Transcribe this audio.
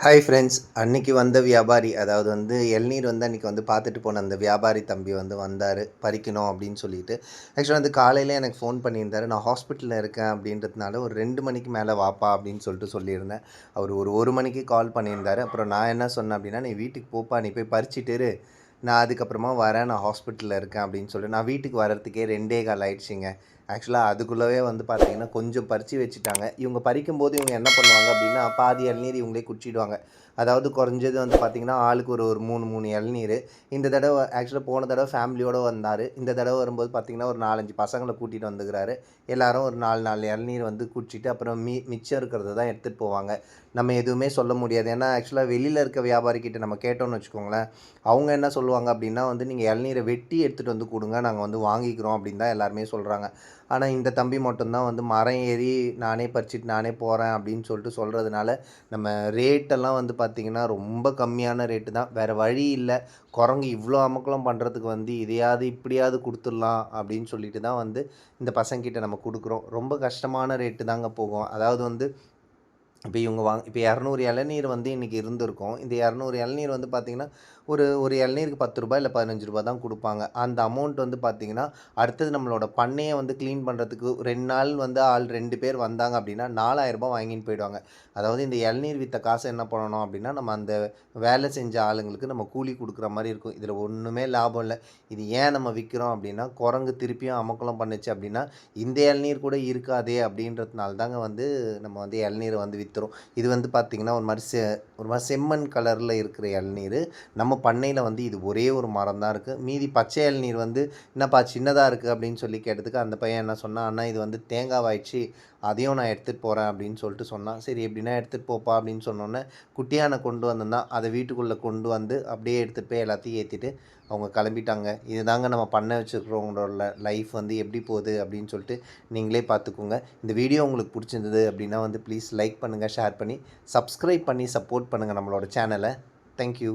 Hi friends. அன்னைக்கு வந்த வியாபாரி, அதாவது இளநீர் அன்னைக்கு பார்த்துட்டு போன அந்த வியாபாரி தம்பி வந்தார் பறிக்கணும் அப்படின்னு சொல்லிட்டு. ஆக்சுவலாக காலையில் எனக்கு ஃபோன் பண்ணியிருந்தார். நான் ஹாஸ்பிட்டலில் இருக்கேன் அப்படின்றதுனால ஒரு 2 மணிக்கு மேலே வாப்பா அப்படின்னு சொல்லியிருந்தேன். அவர் ஒரு 1 மணிக்கு கால் பண்ணியிருந்தார். அப்புறம் நான் என்ன சொன்னேன் அப்படின்னா, நீ வீட்டுக்கு போப்பா, நீ போய் பறிச்சிட்டு இரு, நான் அதுக்கப்புறமா வரேன், நான் ஹாஸ்பிட்டலில் இருக்கேன் அப்படின்னு சொல்லிட்டு நான் வீட்டுக்கு வர்றதுக்கே 2:15 ஆயிடுச்சுங்க. ஆக்சுவலாக அதுக்குள்ளவே பார்த்தீங்கன்னா கொஞ்சம் பறித்து வச்சுட்டாங்க. இவங்க பறிக்கும்போது இவங்க என்ன பண்ணுவாங்க அப்படின்னா, பாதி இளநீர் இவங்களே குடிச்சிடுவாங்க. அதாவது குறைஞ்சது பார்த்தீங்கன்னா, ஆளுக்கு ஒரு ஒரு 3 இளநீர். இந்த தடவை ஆக்சுவலாக போன தடவை ஃபேமிலியோடு வந்தார். இந்த தடவை வரும்போது பார்த்தீங்கன்னா, ஒரு 4, 5 பசங்களை கூட்டிகிட்டு வந்துக்கிறாரு. எல்லாரும் ஒரு 4 இளநீர் குடிச்சிட்டு அப்புறம் மிச்சம் இருக்கிறத தான் எடுத்துகிட்டு போவாங்க. நம்ம எதுவுமே சொல்ல முடியாது. ஏன்னா ஆக்சுவலாக வெளியில் இருக்க வியாபாரிக்கிட்ட நம்ம கேட்டோம்னு வச்சுக்கோங்களேன், அவங்க என்ன சொல்லுவாங்க அப்படின்னா நீங்கள் இளநீரை வெட்டி எடுத்துகிட்டு வந்து கொடுங்க, நாங்கள் வாங்கிக்கிறோம் அப்படின்னு தான் எல்லாருமே சொல்கிறாங்க. ஆனால் இந்த தம்பி மட்டும்தான் மரம் ஏறி நானே பறிச்சுட்டு நானே போகிறேன் அப்படின்னு சொல்கிறதுனால நம்ம ரேட்டெல்லாம் பார்த்திங்கன்னா ரொம்ப கம்மியான ரேட்டு தான். வேறு வழி இல்லை. குரங்கு இவ்வளோ அமக்கலம் பண்ணுறதுக்கு இதையாவது இப்படியாவது கொடுத்துடலாம் அப்படின்னு சொல்லிட்டு தான் இந்த பசங்கிட்ட நம்ம கொடுக்குறோம். ரொம்ப கஷ்டமான ரேட்டு தாங்க போகும். அதாவது இப்போ இவங்க இப்போ 200 இளநீர் இன்றைக்கி இருந்திருக்கும். இந்த 200 இளநீர் பார்த்திங்கன்னா ஒரு ஒரு இளநீருக்கு ரூ. 10 இல்லை ரூ. 15 தான் கொடுப்பாங்க. அந்த அமௌண்ட் பார்த்திங்கன்னா அடுத்தது நம்மளோட பண்ணையை க்ளீன் பண்ணுறதுக்கு 2 நாள் ஆள் 2 பேர் வந்தாங்க அப்படின்னா ரூ. 4000 வாங்கின்னு போயிடுவாங்க. அதாவது இந்த இளநீர் விற்ற காசை என்ன பண்ணணும் அப்படின்னா, நம்ம அந்த வேலை செஞ்ச ஆளுங்களுக்கு நம்ம கூலி கொடுக்குற மாதிரி இருக்கும். இதில் ஒன்றுமே லாபம் இல்லை. இது ஏன் நம்ம விற்கிறோம் அப்படின்னா, குரங்கு திருப்பியும் அமக்கலம் பண்ணுச்சு அப்படின்னா இந்த இளநீர் கூட இருக்காதே அப்படின்றதுனால தாங்க நம்ம இளநீரை விற்றுறோம். இது பார்த்திங்கன்னா ஒரு மாதிரி செம்மண் கலரில் இருக்கிற இளநீர். நம்ம பண்ணையில் இது ஒரே ஒரு மரம் தான் இருக்குது. மீதி பச்சை இளநீர் என்னப்பா சின்னதாக இருக்குது அப்படின்னு சொல்லி கேட்டதுக்கு அந்த பையன் என்ன சொன்னான், அண்ணா இது தேங்காவாயிடுச்சு, அதையும் நான் எடுத்துகிட்டு போகிறேன் அப்படின்னு சொல்லிட்டு சொன்னான். சரி எப்படின்னா எடுத்துகிட்டு போப்பா அப்படின்னு சொன்னோன்னே குட்டியானை கொண்டு வந்திருந்தான். அதை வீட்டுக்குள்ளே கொண்டு அப்படியே எடுத்துகிட்டு போய் எல்லாத்தையும் ஏற்றிட்டு அவங்க கிளம்பிட்டாங்க. இதுதாங்க நம்ம பண்ணை வச்சுருக்கிறவங்களோட லைஃப் எப்படி போகுது அப்படின்னு சொல்லிட்டு நீங்களே பார்த்துக்கோங்க. இந்த வீடியோ உங்களுக்கு பிடிச்சிருந்தது அப்படின்னா ப்ளீஸ் லைக் பண்ணுங்கள், ஷேர் பண்ணி சப்ஸ்கிரைப் பண்ணி சப்போர்ட் பண்ணுங்கள் நம்மளோட சேனலை. தேங்க்யூ.